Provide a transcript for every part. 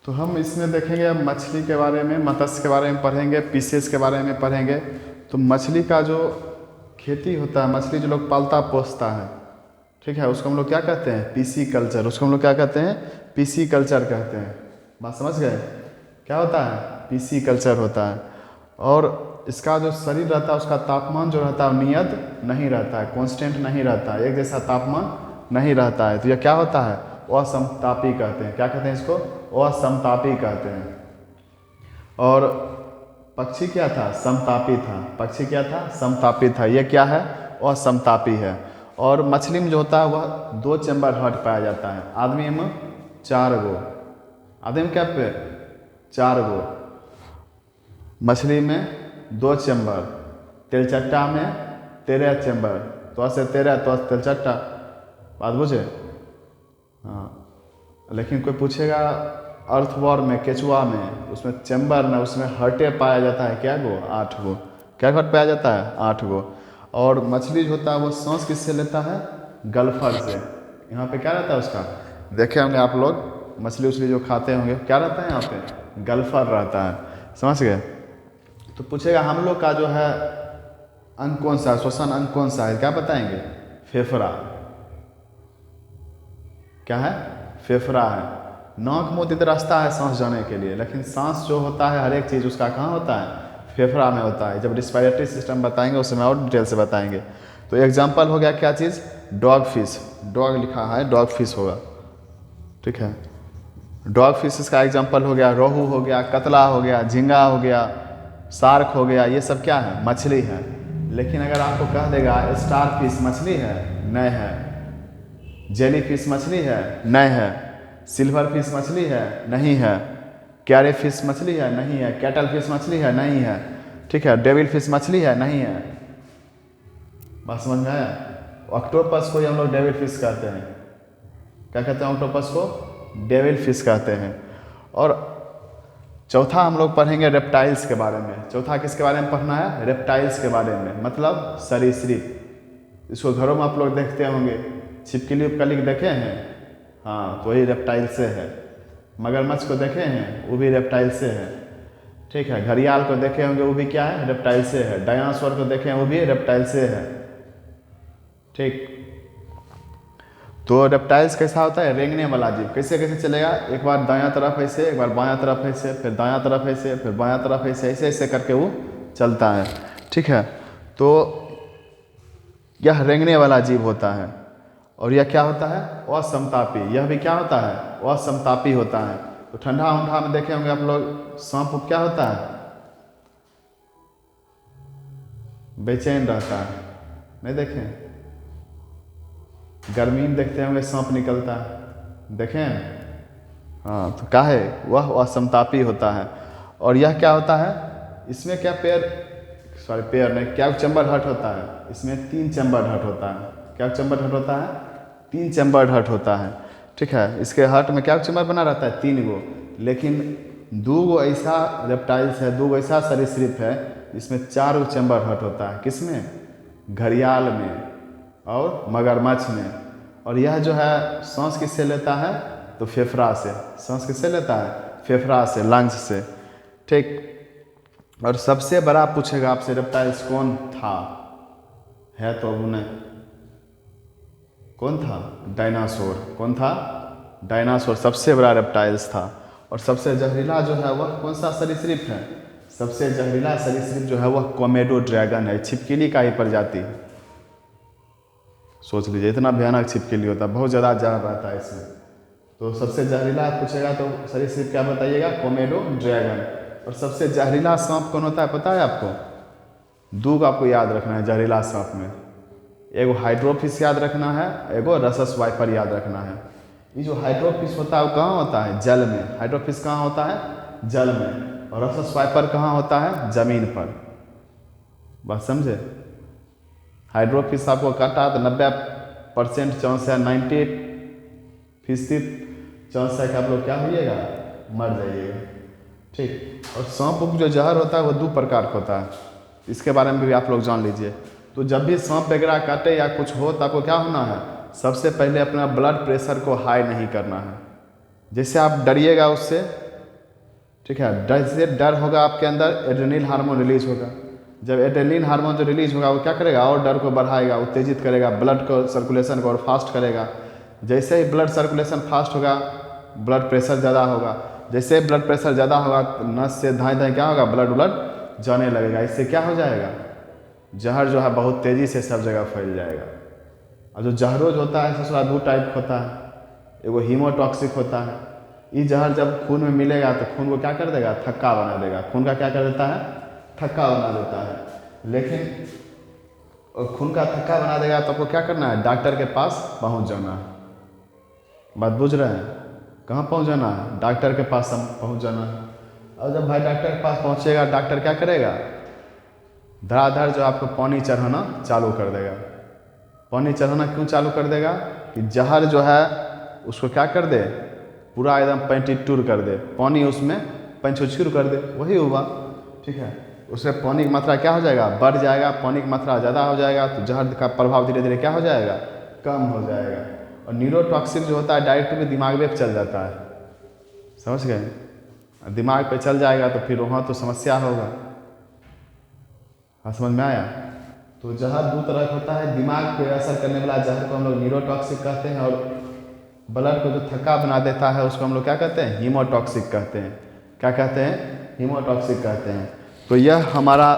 तो हम इसमें देखेंगे अब मछली के बारे में, मत्स्य के बारे में पढ़ेंगे, पीसेस के बारे में पढ़ेंगे। तो मछली का जो खेती होता है, मछली जो लोग पालता पोसता है, ठीक है, उसको हम लोग क्या कहते हैं? PC culture. उसको हम लोग क्या कहते हैं? पीसी कल्चर कहते हैं। बात समझ गए? क्या होता है? पीसी कल्चर होता है। और इसका जो शरीर रहता है, उसका तापमान जो रहता है वो नियत नहीं रहता है, कांस्टेंट नहीं रहता है, एक जैसा तापमान नहीं रहता है। तो यह क्या होता है? असमतापी कहते हैं। क्या कहते हैं इसको? असमतापी कहते हैं। और पक्षी क्या था? समतापी था। पक्षी क्या था? समतापी था। यह क्या है? असमतापी है। और मछली में जो होता है वह 2 चैम्बर हार्ट पाया जाता है। आदमी में 4 गो। आदमी में क्या पे? 4 गो। मछली में 2 चैम्बर, तिलचट्टा में 13 चैम्बर। तो से 13 तो तिलचट्टा। बात बुझे? हाँ। लेकिन कोई पूछेगा अर्थवॉर्म में, केचुआ में, उसमें चैम्बर ना, उसमें हर्टे पाया जाता है क्या गो? 8 गो। क्या हर्ट पाया जाता है? 8 गो। और मछली जो होता है वो सांस किससे लेता है? गल्फर से। यहाँ पे क्या रहता है उसका? देखे होंगे आप लोग, मछली उछली जो खाते होंगे, क्या रहता है यहाँ पे? गल्फर रहता है। समझ गए? तो पूछेगा हम लोग का जो है अंग कौन सा है, श्वसन अंग कौन सा है? क्या बताएंगे? फेफड़ा। क्या है? फेफड़ा है। नाक मुंह इधर रास्ता है सांस जाने के लिए, लेकिन सांस जो होता है हर एक चीज़ उसका कहाँ होता है? फेफड़ा में होता है। जब रिस्पायरेटरी सिस्टम बताएंगे उसमें और डिटेल से बताएंगे। तो एग्जाम्पल हो गया क्या चीज़? Dog fish. डॉग लिखा है, डॉग फिश होगा, ठीक है। डॉग फिश का एग्जाम्पल हो गया, रोहू हो गया, कतला हो गया, झींगा हो गया, शार्क हो गया। ये सब क्या है? मछली है। लेकिन अगर आपको कह देगा स्टार फिश मछली है? नहीं है। जेली फिश मछली है? नहीं है। सिल्वर फिश मछली है? नहीं है। कैरे फिश मछली है? नहीं है। कैटल फिश मछली है? नहीं है। ठीक है। डेविल फिश मछली है? नहीं है। बात समझ में आया? ऑक्टोपस को हम लोग डेविल फिश कहते हैं। क्या कहते हैं? ऑक्टोपस को डेविल फिश कहते हैं। और चौथा हम लोग पढ़ेंगे रेप्टाइल्स के बारे में। चौथा किसके बारे में पढ़ना है? रेप्टाइल्स के बारे में, मतलब सरीसृप। इसको घरों में आप लोग देखते होंगे, छिपकली उपकली देखे हैं? हाँ, तो वही रेप्टाइल से है। मगरमच्छ को देखे हैं? वो भी रेप्टाइल से है, ठीक है। घड़ियाल को देखे होंगे, वो भी क्या है? रेप्टाइल से है। डायनासोर को देखे हैं, वो भी रेप्टाइल से है, ठीक। तो रेप्टाइल्स कैसा होता है? रेंगने वाला जीव। कैसे कैसे चलेगा? एक बार दायां तरफ ऐसे, एक बार बायां तरफ ऐसे, फिर दायां तरफ ऐसे, फिर बायां तरफ ऐसे, ऐसे ऐसे करके वो चलता है, ठीक है। तो यह रेंगने वाला जीव होता है। और यह क्या होता है? असमतापी। यह भी क्या होता है? असमतापी होता है। तो ठंडा उंडा में देखे होंगे आप लोग, सांप क्या होता है? बेचैन रहता है, नहीं देखें? गर्मी में देखते होंगे सांप निकलता है, देखें? हाँ, तो क्या है? वह असमतापी होता है। और यह क्या होता है? इसमें क्या पैर नहीं, क्या चैम्बर हट होता है? इसमें 3 चैम्बर हट होता है। क्या चैम्बर हट होता है? 3 चैम्बर हट होता है, ठीक है। इसके हट में क्या चैम्बर बना रहता है? 3 गो। लेकिन 2 गो ऐसा रेप्टाइल्स है, 2 गो ऐसा सरीसृप है जिसमें 4 गो चैम्बर हट होता है। किसमें? घड़ियाल में और मगरमच्छ में। और यह जो है सांस किससे लेता है? तो फेफड़ा से। सांस किससे लेता है? फेफड़ा से, लंग्स से, ठीक। और सबसे बड़ा पूछेगा आपसे रेप्टाइल्स कौन था? है तो उन्हें कौन था? डायनासोर। कौन था? डायनासोर सबसे बड़ा रेप्टाइल्स था। और सबसे जहरीला जो है वह कौन सा सरीसृप है? सबसे जहरीला सरीसृप जो है वह कोमेडो ड्रैगन है। छिपकली का ही प्रजाति है। सोच लीजिए, इतना भयानक छिपकली होता है, बहुत ज़्यादा जहर रहता है इसमें। तो सबसे जहरीला पूछेगा तो सरीसृप क्या बताइएगा? कोमेडो ड्रैगन। और सबसे जहरीला सांप कौन होता है पता है आपको? 2 को आपको याद रखना है जहरीला सांप में। एगो हाइड्रोफिश याद रखना है, एगो रसस वाइपर याद रखना है। ये जो हाइड्रोफिश होता है वो कहाँ होता है? जल में। हाइड्रोफिश कहाँ होता है? जल में। और रसस वाइपर कहाँ होता है? जमीन पर। बात समझे? हाइड्रोफिश आपको काटा तो 90% चांस है, 90% चांस है कि आप लोग क्या होइएगा? मर जाइएगा, ठीक। और सांप जो जहर होता है वो 2 प्रकार का होता है, इसके बारे में भी आप लोग जान लीजिए। तो जब भी सांप वगैरह काटे या कुछ हो तो आपको क्या होना है? सबसे पहले अपना ब्लड प्रेशर को हाई नहीं करना है। जैसे आप डरिएगा उससे ठीक है। जैसे डर होगा आपके अंदर, एड्रेनलिन हार्मोन रिलीज होगा। जब एड्रेनलिन हार्मोन जो रिलीज होगा वो क्या करेगा, और डर को बढ़ाएगा, उत्तेजित करेगा, ब्लड को सर्कुलेशन को और फास्ट करेगा। जैसे ही ब्लड सर्कुलेशन फास्ट होगा, ब्लड प्रेशर ज़्यादा होगा। जैसे ब्लड प्रेशर ज़्यादा होगा तो नस से धाएँ धाएँ क्या होगा, ब्लड जाने लगेगा। इससे क्या हो जाएगा, जहर जो है बहुत तेज़ी से सब जगह फैल जाएगा। और जो जहरोज होता है ससुरा दो टाइप होता है, एगो हीमोटॉक्सिक होता है। ये जहर जब खून में मिलेगा तो खून को क्या कर देगा, थक्का बना देगा। खून का क्या कर देता है, थक्का बना देता है। लेकिन खून का थक्का बना देगा तो आपको क्या करना है, डॉक्टर के पास पहुंच जाना है। बात बुझ रहे हैं, कहाँ पहुंच जाना है, डॉक्टर के पास हम पहुंच जाना है। और जब भाई डॉक्टर के पास पहुंचेगा, डॉक्टर क्या करेगा, धड़ाधड़ जो आपको पानी चढ़ाना चालू कर देगा। पानी चढ़ाना क्यों चालू कर देगा, कि जहर जो है उसको क्या कर दे, पूरा एकदम पैंटीटूर कर दे, पानी उसमें पंचुचूर कर दे। वही हुआ, ठीक है। उसमें पानी की मात्रा क्या हो जाएगा, बढ़ जाएगा। पानी की मात्रा ज़्यादा हो जाएगा तो जहर का प्रभाव धीरे धीरे क्या हो जाएगा, कम हो जाएगा। और न्यूरोटॉक्सिक जो होता है डायरेक्ट भी दिमाग में चल जाता है, समझ गए। दिमाग पे चल जाएगा तो फिर वहाँ तो समस्या होगा। हाँ, समझ में आया। तो जहर दो तरह का होता है, दिमाग पे असर करने वाला जहर को हम लोग न्यूरोटॉक्सिक कहते हैं, और ब्लड को जो थक्का बना देता है उसको हम लोग क्या कहते हैं, हीमोटॉक्सिक कहते हैं। क्या कहते हैं, हीमोटॉक्सिक कहते हैं। तो यह हमारा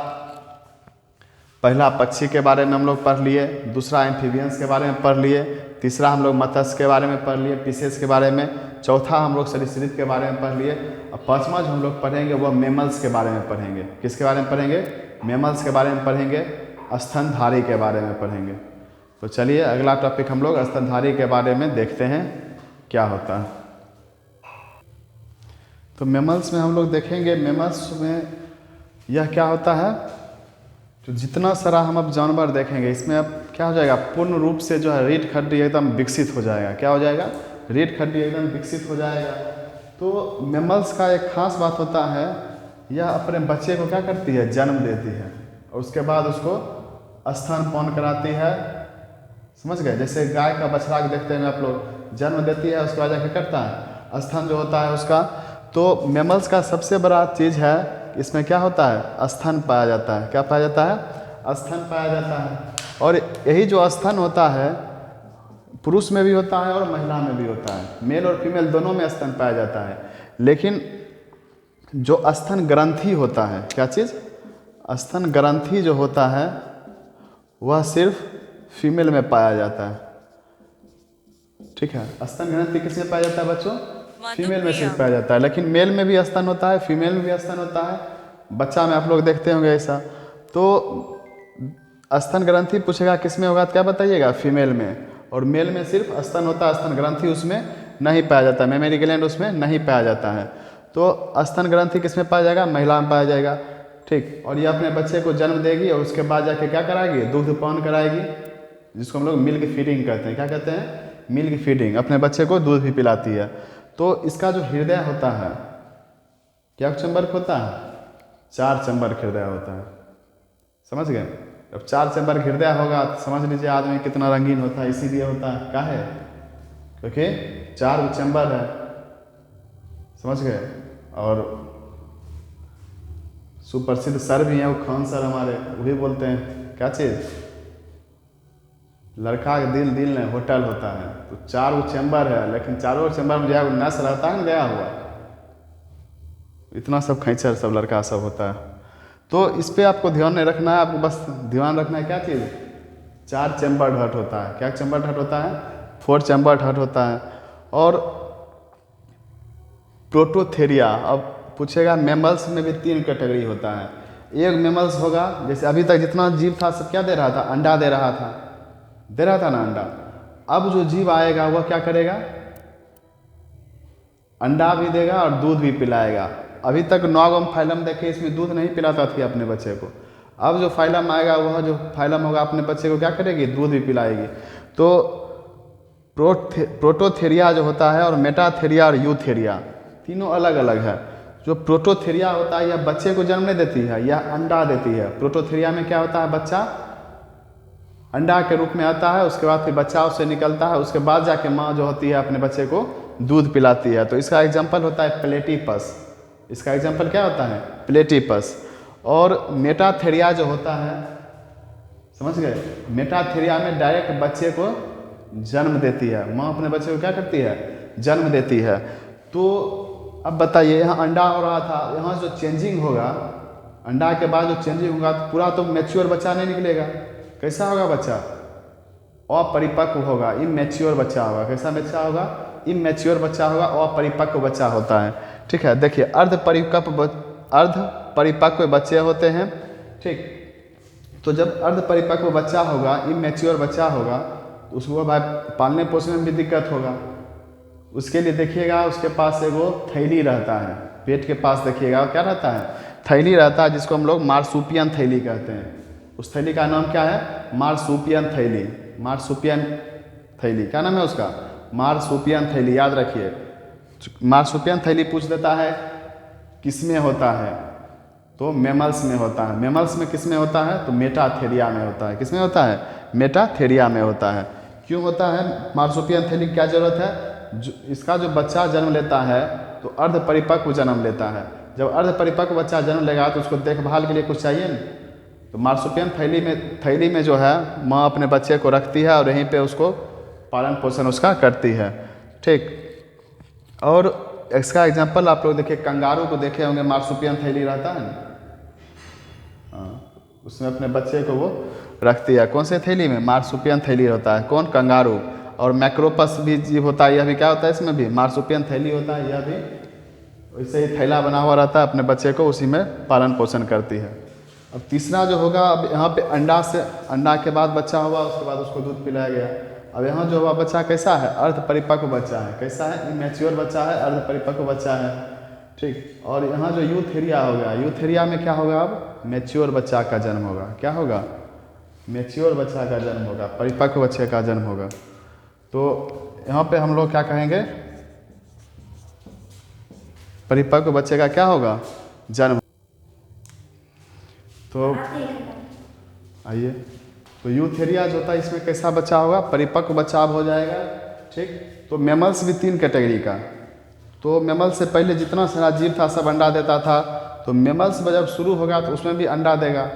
पहला पक्षी के बारे में हम लोग पढ़ लिए, दूसरा एम्फीबियंस के बारे में पढ़ लिए, तीसरा हम लोग मत्स्य के बारे में पढ़ लिए, फिशेस के बारे में, चौथा हम लोग सरीसृप के बारे में पढ़ लिए। और पाँचवा जो हम लोग पढ़ेंगे वह मैमल्स के बारे में पढ़ेंगे। किसके बारे में पढ़ेंगे, मैमल्स के बारे में पढ़ेंगे, स्तनधारी के बारे में पढ़ेंगे। तो चलिए अगला टॉपिक हम लोग स्तनधारी के बारे में देखते हैं क्या होता है। तो मैमल्स में हम लोग देखेंगे, मैमल्स में यह क्या होता है, तो जितना सारा हम अब जानवर देखेंगे इसमें अब क्या हो जाएगा, पूर्ण रूप से जो है रीढ़ खड्डी एकदम विकसित हो जाएगा। क्या हो जाएगा, रीढ़ खड्डी एकदम विकसित हो जाएगा। तो मैमल्स का एक खास बात होता है, यह अपने बच्चे को क्या करती है, जन्म देती है, और उसके बाद उसको स्तनपान कराती है। समझ गए, जैसे गाय का बछड़ा देखते हैं आप लोग, जन्म देती है, उसके बाद क्या करता है, स्तन जो होता है उसका। तो मैमल्स का सबसे बड़ा चीज़ है, इसमें क्या होता है, स्तन पाया जाता है। क्या पाया जाता है, स्तन पाया जाता है। और यही जो स्तन होता है पुरुष में भी होता है और महिला में भी होता है, मेल और फीमेल दोनों में स्तन पाया जाता है। लेकिन जो स्तन ग्रंथि होता है, क्या चीज़, स्तन ग्रंथि जो होता है वह सिर्फ फीमेल में पाया जाता है। ठीक है, स्तन ग्रंथि किसमें पाया जाता है बच्चों, फीमेल में सिर्फ पाया जाता है। लेकिन मेल में भी स्तन होता है, फीमेल में भी स्तन होता है। बच्चा में आप लोग देखते होंगे ऐसा। तो स्तन ग्रंथि पूछेगा किस में होगा तो क्या बताइएगा, फीमेल में। और मेल में सिर्फ स्तन होता है, स्तन ग्रंथि उसमें नहीं पाया जाता, मेमरी ग्लैंड उसमें नहीं पाया जाता है। तो स्तन ग्रंथि किस में पाया जाएगा, महिला में पाया जाएगा। ठीक, और ये अपने बच्चे को जन्म देगी और उसके बाद जाके क्या कराएगी, दूध पान कराएगी, जिसको हम लोग मिल्क फीडिंग कहते हैं। क्या कहते हैं, मिल्क फीडिंग, अपने बच्चे को दूध भी पिलाती है। तो इसका जो हृदय होता है, क्या चैम्बर होता है, 4 चैम्बर हृदय होता है। समझ गए, अब 4 चैम्बर हृदय होगा तो समझ लीजिए आदमी कितना रंगीन होता है। इसीलिए होता है, क्या है, क्योंकि 4 चैम्बर है, समझ गए। और सुप्रसिद्ध सर भी हैं, वो खान सर हमारे, वो भी बोलते हैं क्या चीज़, लड़का के दिल दिल में होटल होता है। तो 4 चैम्बर है, लेकिन चारों चैम्बर में जो है नस रहता है ना गया हुआ, इतना सब खैंचर सब लड़का सब होता है। तो इस पर आपको ध्यान नहीं रखना है, आपको बस ध्यान रखना है क्या चीज़, 4 चैम्बर हट होता है। क्या चैम्बर हट होता है, 4 चैम्बर हट होता है। और प्रोटोथेरिया, अब पूछेगा मैमल्स में भी 3 कैटेगरी होता है। एक मैमल्स होगा, जैसे अभी तक जितना जीव था सब क्या दे रहा था, अंडा दे रहा था ना अंडा। अब जो जीव आएगा वह क्या करेगा, अंडा भी देगा और दूध भी पिलाएगा। अभी तक नॉगम फाइलम देखे, इसमें दूध नहीं पिलाता थी अपने बच्चे को। अब जो फाइलम आएगा वह जो फाइलम होगा अपने बच्चे को क्या करेगी, दूध भी पिलाएगी। तो प्रोटोथेरिया जो होता है और मेटाथेरिया और यूथेरिया तीनों अलग अलग है। जो प्रोटोथेरिया होता है यह बच्चे को जन्म नहीं देती है, यह अंडा देती है। प्रोटोथेरिया में क्या होता है, बच्चा अंडा के रूप में आता है, उसके बाद फिर बच्चा उससे निकलता है, उसके बाद जाके माँ जो होती है अपने बच्चे को दूध पिलाती है। तो इसका एग्जाम्पल होता है प्लेटिपस। इसका एग्जाम्पल क्या होता है? प्लेटिपस। और मेटाथेरिया जो होता है, समझ गए, मेटाथेरिया में डायरेक्ट बच्चे को जन्म देती है, माँ अपने बच्चे को क्या करती है? जन्म देती है। तो अब बताइए, यहाँ अंडा हो रहा था, यहाँ जो चेंजिंग होगा, अंडा के बाद जो चेंजिंग होगा तो पूरा तो मैच्योर बच्चा नहीं निकलेगा। कैसा होगा बच्चा? अपरिपक्व होगा, इमैच्योर बच्चा होगा। कैसा बच्चा होगा? इमैच्योर बच्चा होगा, अपरिपक्व बच्चा होता है। ठीक है, देखिए अर्ध परिपक्व बच्चे होते हैं। ठीक, तो जब अर्ध परिपक्व बच्चा होगा, इमैच्योर बच्चा होगा, तो उसको भाई पालने पोसने में भी दिक्कत होगा। उसके लिए देखिएगा उसके पास एगो थैली रहता है, पेट के पास देखिएगा क्या रहता है? थैली रहता है, जिसको हम लोग मार्सुपियन थैली कहते हैं। उस थैली का नाम क्या है? मार्सुपियन थैली। मार्सुपियन थैली, क्या नाम है उसका? मार्सुपियन थैली, याद रखिए। मार्सुपियन थैली पूछ देता है किसमें होता है, तो मेमल्स में होता है। मेमल्स में किस में होता है? तो मेटाथेरिया में होता है। किस में होता है? मेटाथेरिया में होता है। क्यों होता है मार्सुपियन थैली? क्या जरूरत है? इसका जो बच्चा जन्म लेता है तो अर्ध परिपक्व जन्म लेता है। जब अर्ध परिपक्व बच्चा जन्म लेगा तो उसको देखभाल के लिए कुछ चाहिए नहीं, तो मार्सुपियन थैली में जो है माँ अपने बच्चे को रखती है और यहीं पे उसको पालन पोषण उसका करती है। ठीक, और इसका एग्जांपल आप लोग देखिए, कंगारू को देखे होंगे, मार्सुपियन थैली रहता है ना, उसमें अपने बच्चे को वो रखती है। कौन से थैली में? मार्सुपियन थैली होता है। कौन? कंगारू। और मैक्रोपस भी जीव होता है, यह भी क्या होता है? इसमें भी मार्सुपियन थैली होता है। यह भी वैसे ही थैला बना हुआ रहता है, अपने बच्चे को उसी में पालन पोषण करती है। अब तीसरा जो होगा, अब यहाँ पे अंडा के बाद बच्चा हुआ, उसके बाद उसको दूध पिलाया गया। अब यहाँ जो हुआ बच्चा कैसा है? अर्ध परिपक्व बच्चा है। कैसा है? इमैच्योर बच्चा है, अर्ध परिपक्व बच्चा है। ठीक, और यहाँ जो यूथेरिया हो गया, यूथेरिया में क्या होगा? अब मैच्योर बच्चा का जन्म होगा। क्या होगा? मैच्योर बच्चा का जन्म होगा, परिपक्व बच्चे का जन्म होगा। तो यहाँ पे हम लोग क्या कहेंगे? परिपक्व बच्चे का क्या होगा? जन्म। तो आइए, तो यूथेरिया जो होता है इसमें कैसा बच्चा होगा? परिपक्व बच्चा अब हो जाएगा। ठीक, तो मेमल्स भी 3 कैटेगरी का। तो मेमल से पहले जितना सारा जीव था सब अंडा देता था, तो मेमल्स जब शुरू होगा तो उसमें भी अंडा देगा,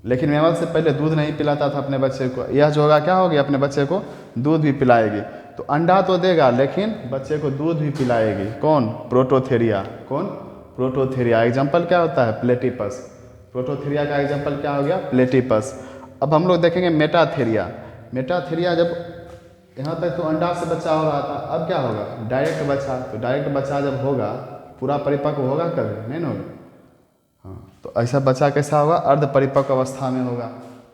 लेकिन मेमल से पहले दूध नहीं पिलाता था अपने बच्चे को। यह जो होगा क्या होगी? अपने बच्चे को दूध भी पिलाएगी। तो अंडा तो देगा लेकिन बच्चे को दूध भी पिलाएगी। कौन? प्रोटोथेरिया। कौन? प्रोटोथेरिया। एग्जाम्पल क्या होता है? प्लेटिपस। प्रोटोथेरिया का एग्जाम्पल क्या हो गया? प्लेटिपस। अब हम लोग देखेंगे मेटाथेरिया। मेटाथेरिया जब यहाँ तक तो अंडा से बच्चा हो रहा था, अब क्या होगा? डायरेक्ट बच्चा। तो डायरेक्ट बच्चा जब होगा, पूरा परिपक्व होगा कभी? नहीं ना होगा। हाँ, तो ऐसा बच्चा कैसा होगा? अर्ध परिपक्व अवस्था में होगा।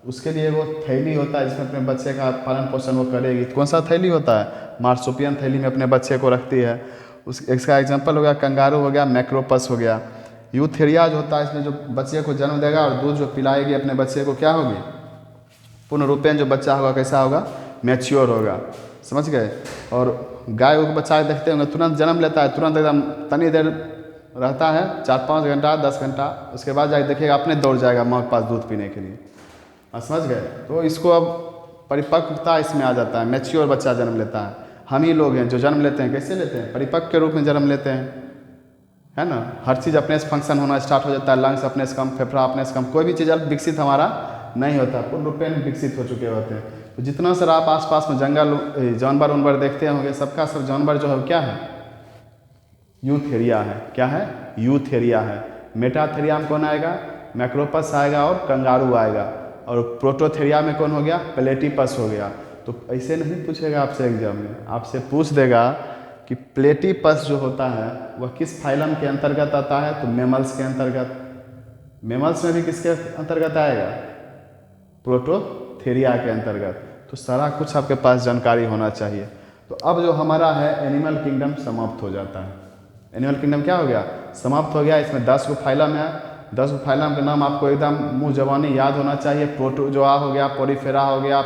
उसके लिए वो थैली होता है जिसमें अपने बच्चे का पालन पोषण वो करेगी। कौन सा थैली होता है? मार्सुपियन थैली में अपने बच्चे को रखती है। इसका एग्जाम्पल हो गया कंगारू हो गया, मैक्रोपस हो गया। यूथेरिया जो होता है इसमें जो बच्चे को जन्म देगा और दूध जो पिलाएगी अपने बच्चे को, क्या होगी? पूर्ण रूपेण जो बच्चा होगा कैसा होगा? मैच्योर होगा। समझ गए? और गाय को बच्चा देखते होंगे, तुरंत जन्म लेता है, तुरंत एकदम तनी देर रहता है, 4-5 घंटा 10 घंटा, उसके बाद जाके देखिएगा अपने दौड़ जाएगा माँ के पास दूध पीने के लिए। समझ गए? तो इसको अब परिपक्वता इसमें आ जाता है, मैच्योर बच्चा जन्म लेता है। हम ही लोग हैं जो जन्म लेते हैं, कैसे लेते हैं? परिपक्व के रूप में जन्म लेते हैं, है ना। हर चीज़ अपने से फंक्शन होना स्टार्ट हो जाता है, लंग्स अपने से कम, फेफड़ा अपने से कम, कोई भी चीज़ विकसित हमारा नहीं होता, पूर्ण रूपेण विकसित हो चुके होते हैं। तो जितना सर आप आसपास में जंगल जानवर उनवर देखते होंगे, सबका सब जानवर जो है क्या है? यूथेरिया है। क्या है? यूथेरिया है। मेटाथेरिया में कौन आएगा? मैक्रोपस आएगा और कंगारू आएगा। और प्रोटोथेरिया में कौन हो गया? प्लेटिपस हो गया। तो ऐसे नहीं पूछेगा आपसे एग्जाम में, आपसे पूछ देगा कि प्लेटिपस जो होता है वह किस फाइलम के अंतर्गत आता है? तो मेमल्स के अंतर्गत। मेमल्स में भी किसके अंतर्गत आएगा? प्रोटोथेरिया के अंतर्गत। तो सारा कुछ आपके पास जानकारी होना चाहिए। तो अब जो हमारा है एनिमल किंगडम समाप्त हो जाता है। एनिमल किंगडम क्या हो गया? समाप्त हो गया। इसमें 10 गो फाइलम है। 10 गो फाइलम के नाम आपको एकदम मुँह जबानी याद होना चाहिए। प्रोटोजोआ हो गया, पोरीफेरा हो गया,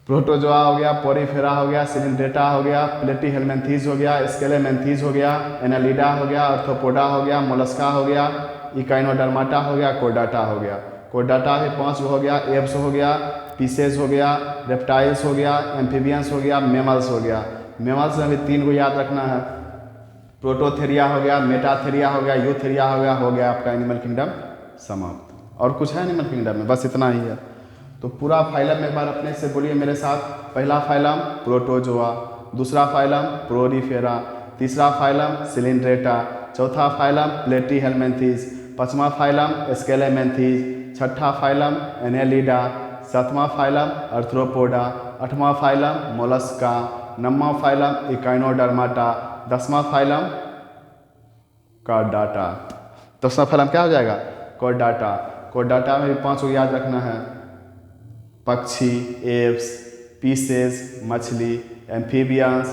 प्रोटोजोआ हो गया, पोरीफेरा हो गया, सिलिंड्रेटा हो गया, प्लेटीहेलमिन्थीज हो गया, स्केलेमिन्थीज हो गया, एनालिडा हो गया, आर्थ्रोपोडा हो गया, मोलस्का हो गया, इकाइनोडर्माटा हो गया, कोर्डाटा हो गया। कोर्डाटा भी 5 हो गया, एब्स हो गया, पीसेज हो गया, रेप्टाइल्स हो गया, एम्फीबियंस हो गया, मेमल्स हो गया। मेमल्स में भी 3 को याद रखना है, प्रोटोथेरिया हो गया, मेटाथेरिया हो गया, यूथेरिया हो गया आपका एनिमल किंगडम समाप्त। और कुछ है एनिमल किंगडम में? बस इतना ही है। तो पूरा फाइलम एक बार अपने से बोलिए मेरे साथ। पहला फाइलम प्रोटोजोआ, दूसरा फाइलम प्रोरीफेरा, तीसरा फाइलम सिलिंड्रेटा, चौथा फाइलम प्लेटीहेलमिन्थीज, पांचवा फाइलम स्केलेमेंथीज, छठा फाइलम एनेलिडा, सातवां फाइलम आर्थ्रोपोडा, आठवां फाइलम मोलस्का, नौवां फाइलम इकाइनोडर्माटा, 10वां फाइलम कॉर्डाटा। 10वां फाइलम क्या हो जाएगा? कॉर्डाटा। कॉर्डाटा में भी 5 को याद रखना है, पक्षी, एप्स, पीसेस मछली, एम्फीबियंस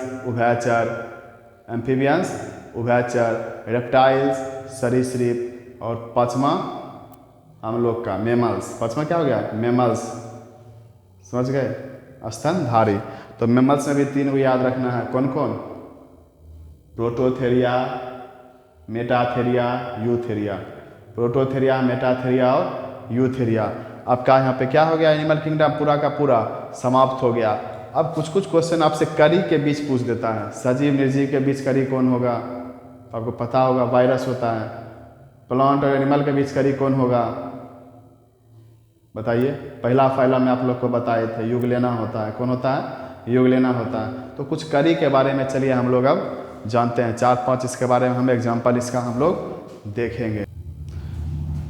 उभयचर, रेप्टाइल्स सरीसृप, और 5वां हम लोग का मेमल्स। 5वां क्या हो गया? मेमल्स। समझ गए? स्तनधारी। तो मेमल्स में भी 3 को याद रखना है, कौन कौन? Prototheria, Metatheria, Eutheria. Prototheria, Metatheria और यूथेरिया। आपका यहाँ पे क्या हो गया? एनिमल किंगडम पूरा का पूरा समाप्त हो गया। अब कुछ कुछ क्वेश्चन आपसे करी के बीच पूछ देता है। सजीव निर्जीव के बीच करी कौन होगा? आपको पता होगा वायरस होता है। प्लांट और एनिमल के बीच करी कौन होगा? बताइए। पहला फाइलम में आप लोग को बताए थे युगलेना होता है। कौन होता है? युगलेना होता है। तो कुछ करी के बारे में चलिए हम लोग अब जानते हैं। 4-5 इसके बारे में हम एग्जाम्पल इसका हम लोग देखेंगे।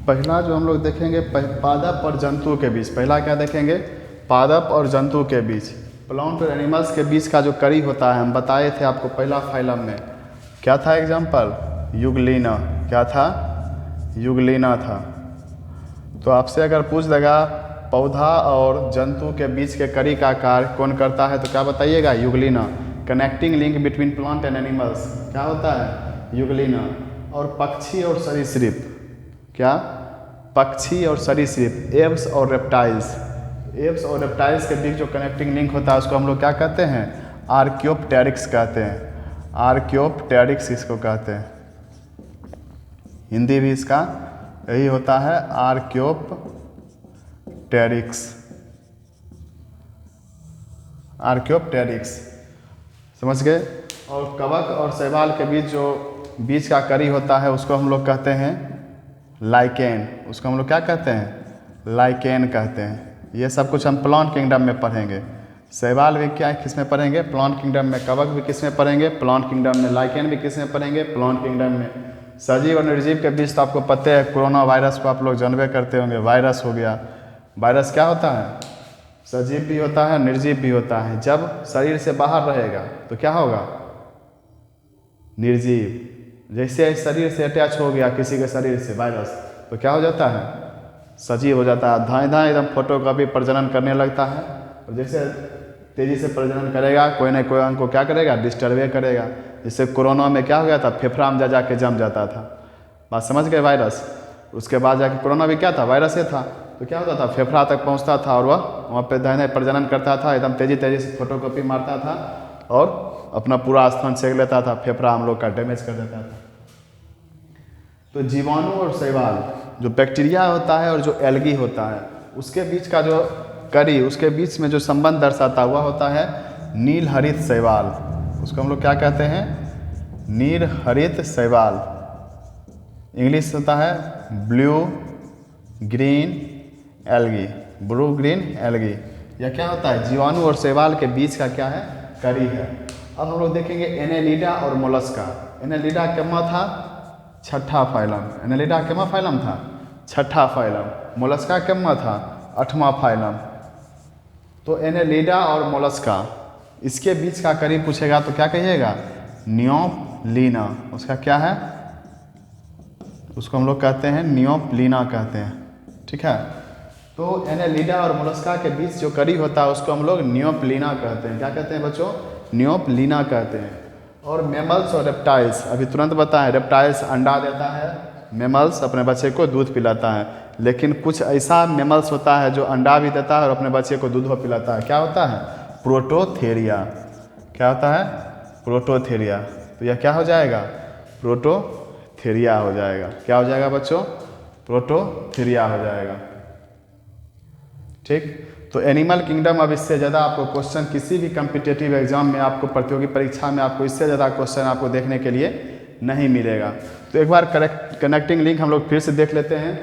पहला जो हम लोग देखेंगे पादप और जंतु के बीच। पहला क्या देखेंगे? पादप और जंतु के बीच, प्लांट और एनिमल्स के बीच का जो कड़ी होता है। हम बताए थे आपको पहला फाइलम में क्या था एग्जाम्पल? युगलीना। क्या था? युगलीना था। तो आपसे अगर पूछ देगा पौधा और जंतु के बीच के कड़ी का कार्य कौन करता है, तो क्या बताइएगा? Euglena. Connecting link between plant and animals क्या होता है? युगलीना। और पक्षी और सरीसृप, क्या? पक्षी और सरीसृप, एव्स और रेप्टाइल्स। एव्स और रेप्टाइल्स के बीच जो कनेक्टिंग लिंक होता है उसको हम लोग क्या कहते हैं? आर्कियोप्टेरिक्स कहते हैं। आर्कियोप्टेरिक्स इसको कहते हैं। हिंदी भी इसका यही होता है, आर्कियोप्टेरिक्स। आर्कियोप्टेरिक्स। समझ गए? और कवक और शैवाल के बीच जो बीच का कड़ी होता है उसको हम लोग कहते हैं लाइकेन। उसको हम लोग क्या कहते हैं? लाइकेन कहते हैं। ये सब कुछ हम प्लांट किंगडम में पढ़ेंगे। शैवाल भी क्या किस में पढ़ेंगे? प्लांट किंगडम में। कवक भी किस में पढ़ेंगे? प्लांट किंगडम में। लाइकेन भी किस में पढ़ेंगे? प्लांट किंगडम में। सजीव और निर्जीव के बीच तो आपको पता है, कोरोना वायरस को आप लोग जानबे करते होंगे। वायरस हो गया। वायरस क्या होता है? सजीव भी होता है, निर्जीव भी होता है। जब शरीर से बाहर रहेगा तो क्या होगा? निर्जीव। जैसे शरीर से अटैच हो गया किसी के शरीर से वायरस, तो क्या हो जाता है? सजीव हो जाता है। धाए धाए एकदम फोटोकॉपी प्रजनन करने लगता है। और जैसे तेज़ी से प्रजनन करेगा, कोई ना कोई अंग को क्या करेगा? डिस्टर्बे करेगा। जैसे कोरोना में क्या हो गया था? फेफड़ा में जा के जम जाता था। बात समझ गए? वायरस। उसके बाद जाके कोरोना भी क्या था? वायरस ही था। तो क्या होता था? फेफड़ा तक पहुंचता था और वह वहाँ पे धाए धाए प्रजनन करता था। एकदम तेज़ी से फोटोकॉपी मारता था और अपना पूरा स्थान छेक लेता था। फेफड़ा हम लोग का डैमेज कर देता था। तो जीवाणु और शैवाल, जो बैक्टीरिया होता है और जो एल्गी होता है, उसके बीच का जो कड़ी, उसके बीच में जो संबंध दर्शाता हुआ होता है नील हरित शैवाल। उसको हम लोग क्या कहते हैं? नील हरित शैवाल। इंग्लिश होता है blue green algae. Blue green algae. यह क्या होता है? जीवाणु और शैवाल के बीच का क्या है? कड़ी है। अब हम लोग देखेंगे एनेलिडा और मोलस्का। एनेलिडा क्या था? छठा फाइलम। एनेलिडा क्या फाइलम था? छठा फाइलम। मोलस्का क्या था? 8वां फाइलम। तो एनेलिडा और मोलस्का, इसके बीच का कड़ी पूछेगा तो क्या कहिएगा? नियोप्लीना। उसका क्या है? उसको हम लोग कहते हैं नियोप्लीना कहते हैं। ठीक है। तो एनेलिडा और मोलस्का के बीच जो कड़ी होता है उसको हम लोग नियोप्लीना कहते हैं। क्या कहते हैं बच्चों? नियोप्लीना कहते हैं। और मेमल्स और रेप्टाइल्स, अभी तुरंत बताएं, रेप्टाइल्स अंडा देता है, मेमल्स अपने बच्चे को दूध पिलाता है। लेकिन कुछ ऐसा मेमल्स होता है जो अंडा भी देता है और अपने बच्चे को दूध भी पिलाता है। क्या होता है? प्रोटोथेरिया। क्या होता है? प्रोटोथेरिया। तो यह क्या हो जाएगा? प्रोटोथेरिया हो जाएगा। क्या हो जाएगा बच्चों? प्रोटोथेरिया हो जाएगा। ठीक। तो एनिमल किंगडम अब इससे ज़्यादा आपको क्वेश्चन किसी भी कम्पिटिटिव एग्जाम में, आपको प्रतियोगी परीक्षा में आपको इससे ज़्यादा क्वेश्चन आपको देखने के लिए नहीं मिलेगा। तो एक बार कनेक्टिंग लिंक हम लोग फिर से देख लेते हैं।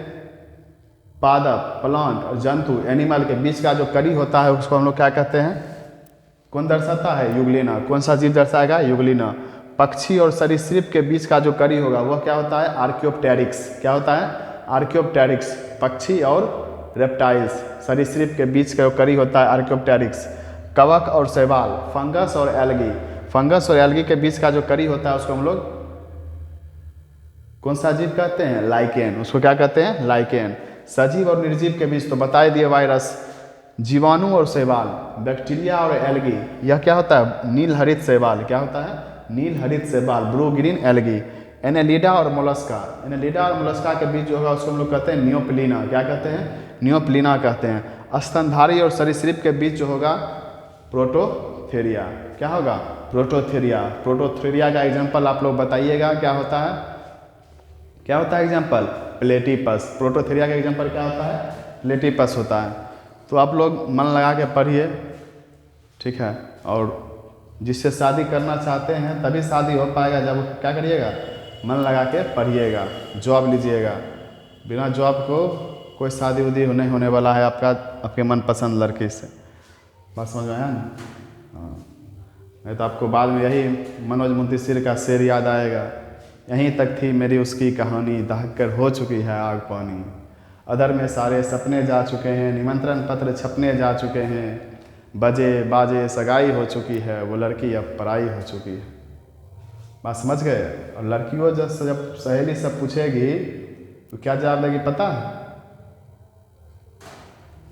पादप, प्लांट और जंतु, एनिमल के बीच का जो कड़ी होता है उसको हम लोग क्या कहते हैं? कौन दर्शाता है? युगलिना। कौन सा जीव दर्शाएगा? युगलिना। पक्षी और सरीसृप के बीच का जो कड़ी होगा वह क्या होता है? आर्कियोप्टेरिक्स। क्या होता है? आर्कियोप्टेरिक्स। पक्षी और रेप्टाइल्स, सरीसृप के बीच का जो कड़ी होता है आर्कियोप्टेरिक्स। कवक और शैवाल, फंगस और एल्गी, फंगस और एल्गी के बीच का जो कड़ी होता है उसको हम लोग कौन सा जीव कहते हैं? लाइकेन। उसको क्या कहते हैं? लाइकेन। सजीव और निर्जीव के बीच तो बता दिए, वायरस, जीवाणु और शैवाल, बैक्टीरिया और एल्गी। यह क्या होता है? नील हरित शैवाल। क्या होता है? नील हरित शैवाल, ब्लू ग्रीन एल्गी। एनेलिडा और मोलस्का, एनेलिडा और मोलस्का के बीच जो होगा उसको हम लोग कहते हैं नियोप्लिना। क्या कहते हैं? नियोप्लिना कहते हैं। स्तनधारी और सरीसृप के बीच जो होगा प्रोटोथेरिया। क्या होगा? प्रोटोथेरिया। प्रोटोथेरिया का एग्जाम्पल आप लोग बताइएगा, क्या होता है? क्या होता है एग्जाम्पल? प्लेटिपस। प्रोटोथेरिया का एग्जाम्पल क्या होता है? प्लेटिपस होता है। तो आप लोग मन लगा के पढ़िए, ठीक है। और जिससे शादी करना चाहते हैं तभी शादी हो पाएगा जब क्या करिएगा? मन लगा के पढ़िएगा, जॉब लीजिएगा। बिना जॉब को कोई शादी उदी नहीं होने वाला है आपका, आपके मनपसंद लड़की से। बात समझ में आया ना? हाँ, नहीं तो आपको बाद में यही मनोज मुंतशिर का शेर याद आएगा, यहीं तक थी मेरी उसकी कहानी, दहक कर हो चुकी है आग पानी। अधर में सारे सपने जा चुके हैं, निमंत्रण पत्र छपने जा चुके हैं, बजे बाजे सगाई हो चुकी है, वो लड़की अब पराई हो चुकी है। बात समझ गए? और लड़कियों जब सहेली सब पूछेगी तो क्या जवाब देगी पता है?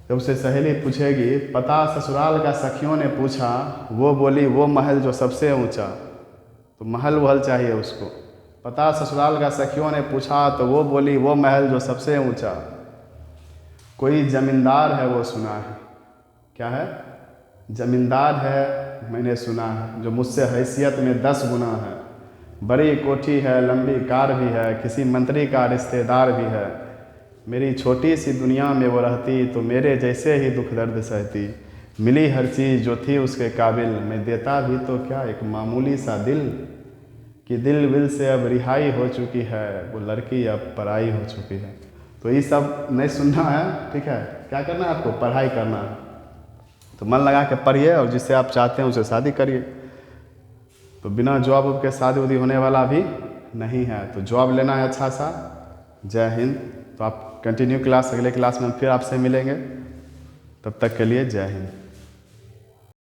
जब उसे सहेली पूछेगी, पता ससुराल का सखियों ने पूछा, वो बोली वो महल जो सबसे ऊंचा। तो महल वहल चाहिए उसको। पता ससुराल का सखियों ने पूछा तो वो बोली वो महल जो सबसे ऊंचा। कोई जमींदार है वो सुना है। क्या है? जमींदार है मैंने सुना है, जो मुझसे हैसियत में 10 गुना है। बड़ी कोठी है, लंबी कार भी है, किसी मंत्री का रिश्तेदार भी है। मेरी छोटी सी दुनिया में वो रहती तो मेरे जैसे ही दुख दर्द सहती। मिली हर चीज़ जो थी उसके काबिल, मैं देता भी तो क्या एक मामूली सा दिल, कि दिल विल से अब रिहाई हो चुकी है, वो लड़की अब पराई हो चुकी है। तो ये सब नहीं सुनना है, ठीक है। क्या करना है आपको? पढ़ाई करना है। तो मन लगा के पढ़िए और जिससे आप चाहते हैं उसे शादी करिए। तो बिना जॉब के शादी उदी होने वाला भी नहीं है, तो जॉब लेना है अच्छा सा। जय हिंद। तो आप कंटिन्यू क्लास, अगले क्लास में फिर आपसे मिलेंगे। तब तक के लिए जय हिंद।